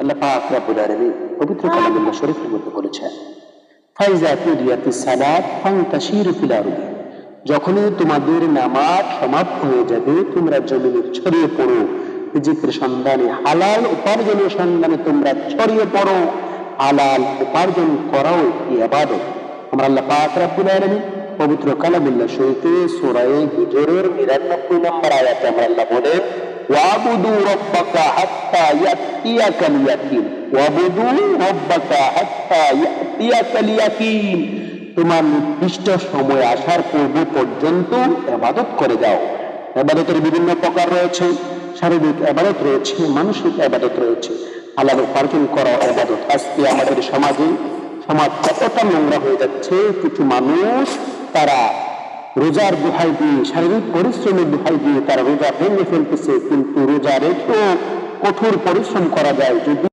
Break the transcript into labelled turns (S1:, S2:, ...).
S1: আল্লাহ পাক রব্বুল আলামিন পবিত্র কালামুল্লাহ শরীফের মধ্যে বলেছেন, ফাইজা কুদিয়াতিস সালাত ফান্তাশিরু ফিল আরদি, যখনই তোমাদের নামাজ সমাপ্ত হয়ে যাবে তোমরা জমিনে ছড়িয়ে পড়ো, রিজিকের সন্ধানে, হালাল উপার্জনের সন্ধানে তোমরা ছড়িয়ে পড়ো। হালাল উপার্জন করাও একটি ইবাদত। আমরা আল্লাহ পাক রব্বুল আলামিন পবিত্র কালামুল্লাহ শরীফে সূরা হিজরের ৯৯ নম্বর আয়াতে আমরা আল্লাহ বলেন, ওয়াবুদু রাব্বাকা হাত্তা ইয়াতিয়াকাল ইয়াকিন, ওয়াবুদু রাব্বাকা হাত্তা ইয়াতিয়াকাল ইয়াকিন, তোমার নির্দিষ্ট সময় আসার পূর্ব পর্যন্ত ইবাদত করে যাও। ইবাদতের বিভিন্ন প্রকার রয়েছে, শারীরিক ইবাদত রয়েছে, মানসিক ইবাদত রয়েছে, হালাল উপার্জন করা ইবাদত। আজকে আমাদের সমাজ কতটা নোংরা হয়ে যাচ্ছে, কিছু মানুষ তারা রোজার দোহাই দিয়ে, শারীরিক পরিশ্রমের দোহাই দিয়ে তারা রোজা ভেঙে ফেলতেছে, কিন্তু রোজা রেখেও কঠোর পরিশ্রম করা যায় যদি